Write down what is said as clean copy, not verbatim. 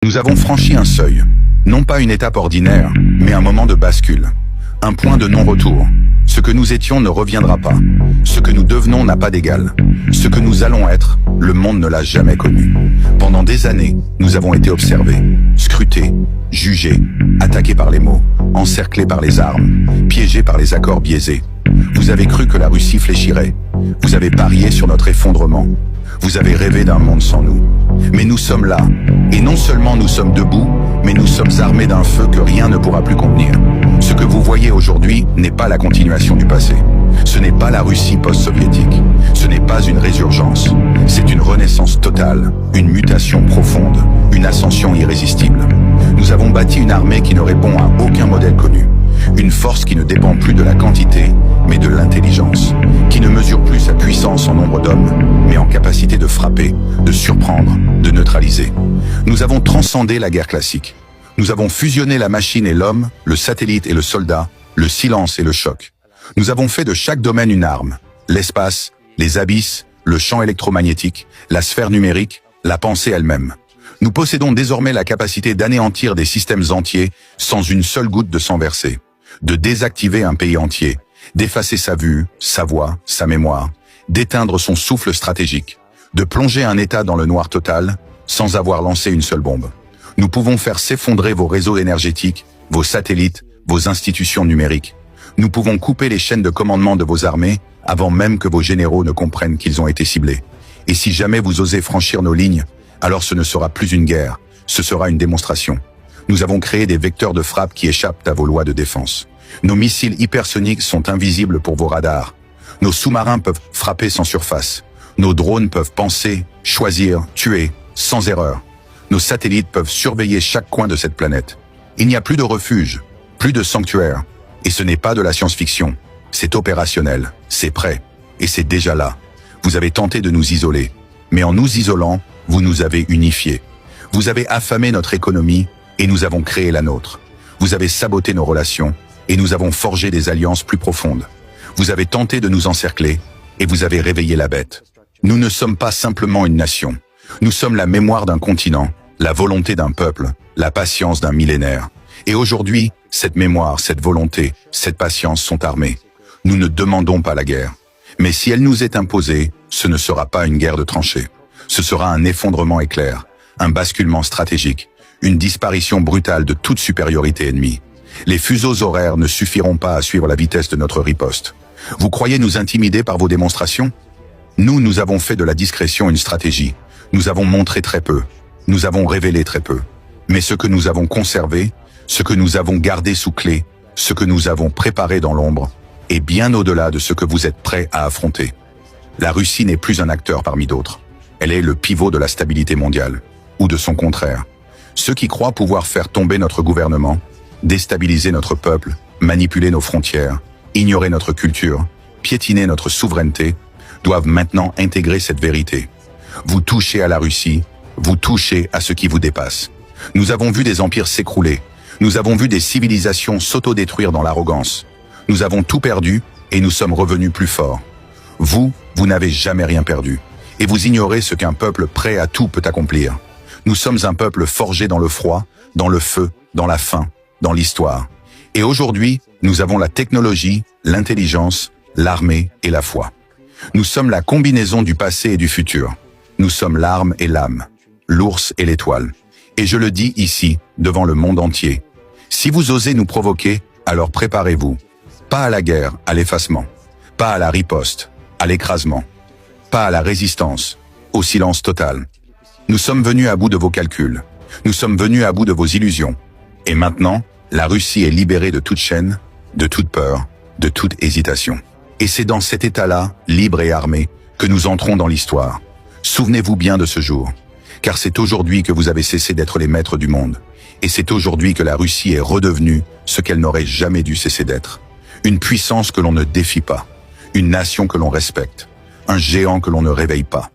Nous avons franchi un seuil, non pas une étape ordinaire, mais un moment de bascule, un point de non-retour. Ce que nous étions ne reviendra pas. Ce que nous devenons n'a pas d'égal. Ce que nous allons être, le monde ne l'a jamais connu. Pendant des années, nous avons été observés, scrutés, jugés, attaqués par les mots, encerclés par les armes, piégés par les accords biaisés. Vous avez cru que la Russie fléchirait. Vous avez parié sur notre effondrement. Vous avez rêvé d'un monde sans nous. Mais nous sommes là. Et non seulement nous sommes debout, mais nous sommes armés d'un feu que rien ne pourra plus contenir. Ce que vous voyez aujourd'hui n'est pas la continuation du passé. Ce n'est pas la Russie post-soviétique. Ce n'est pas une résurgence. C'est une renaissance totale, une mutation profonde, une ascension irrésistible. Nous avons bâti une armée qui ne répond à aucun modèle connu. Une force qui ne dépend plus de la quantité, mais de l'intelligence. Qui ne mesure plus sa puissance en nombre d'hommes, mais en capacité de frapper, de surprendre, de neutraliser. Nous avons transcendé la guerre classique. Nous avons fusionné la machine et l'homme, le satellite et le soldat, le silence et le choc. Nous avons fait de chaque domaine une arme. L'espace, les abysses, le champ électromagnétique, la sphère numérique, la pensée elle-même. Nous possédons désormais la capacité d'anéantir des systèmes entiers sans une seule goutte de sang versé. De désactiver un pays entier, d'effacer sa vue, sa voix, sa mémoire, d'éteindre son souffle stratégique, de plonger un État dans le noir total sans avoir lancé une seule bombe. Nous pouvons faire s'effondrer vos réseaux énergétiques, vos satellites, vos institutions numériques. Nous pouvons couper les chaînes de commandement de vos armées avant même que vos généraux ne comprennent qu'ils ont été ciblés. Et si jamais vous osez franchir nos lignes, alors ce ne sera plus une guerre, ce sera une démonstration. Nous avons créé des vecteurs de frappe qui échappent à vos lois de défense. Nos missiles hypersoniques sont invisibles pour vos radars. Nos sous-marins peuvent frapper sans surface. Nos drones peuvent penser, choisir, tuer, sans erreur. Nos satellites peuvent surveiller chaque coin de cette planète. Il n'y a plus de refuge, plus de sanctuaire. Et ce n'est pas de la science-fiction. C'est opérationnel, c'est prêt. Et c'est déjà là. Vous avez tenté de nous isoler. Mais en nous isolant, vous nous avez unifiés. Vous avez affamé notre économie et nous avons créé la nôtre. Vous avez saboté nos relations et nous avons forgé des alliances plus profondes. Vous avez tenté de nous encercler et vous avez réveillé la bête. Nous ne sommes pas simplement une nation. Nous sommes la mémoire d'un continent, la volonté d'un peuple, la patience d'un millénaire. Et aujourd'hui, cette mémoire, cette volonté, cette patience sont armées. Nous ne demandons pas la guerre. Mais si elle nous est imposée, ce ne sera pas une guerre de tranchées. Ce sera un effondrement éclair, un basculement stratégique, une disparition brutale de toute supériorité ennemie. Les fuseaux horaires ne suffiront pas à suivre la vitesse de notre riposte. Vous croyez nous intimider par vos démonstrations? Nous avons fait de la discrétion une stratégie. Nous avons montré très peu. Nous avons révélé très peu. Mais ce que nous avons conservé, ce que nous avons gardé sous clé, ce que nous avons préparé dans l'ombre, est bien au-delà de ce que vous êtes prêts à affronter. La Russie n'est plus un acteur parmi d'autres. Elle est le pivot de la stabilité mondiale, ou de son contraire. Ceux qui croient pouvoir faire tomber notre gouvernement, déstabiliser notre peuple, manipuler nos frontières, ignorer notre culture, piétiner notre souveraineté, doivent maintenant intégrer cette vérité. Vous touchez à la Russie, vous touchez à ce qui vous dépasse. Nous avons vu des empires s'écrouler, nous avons vu des civilisations s'autodétruire dans l'arrogance. Nous avons tout perdu et nous sommes revenus plus forts. Vous n'avez jamais rien perdu. Et vous ignorez ce qu'un peuple prêt à tout peut accomplir. Nous sommes un peuple forgé dans le froid, dans le feu, dans la faim, dans l'histoire. Et aujourd'hui, nous avons la technologie, l'intelligence, l'armée et la foi. Nous sommes la combinaison du passé et du futur. Nous sommes l'arme et l'âme, l'ours et l'étoile. Et je le dis ici, devant le monde entier. Si vous osez nous provoquer, alors préparez-vous. Pas à la guerre, à l'effacement. Pas à la riposte, à l'écrasement. Pas à la résistance, au silence total. Nous sommes venus à bout de vos calculs. Nous sommes venus à bout de vos illusions. Et maintenant, la Russie est libérée de toute chaîne, de toute peur, de toute hésitation. Et c'est dans cet état-là, libre et armé, que nous entrons dans l'histoire. Souvenez-vous bien de ce jour. Car c'est aujourd'hui que vous avez cessé d'être les maîtres du monde. Et c'est aujourd'hui que la Russie est redevenue ce qu'elle n'aurait jamais dû cesser d'être. Une puissance que l'on ne défie pas. Une nation que l'on respecte. Un géant que l'on ne réveille pas.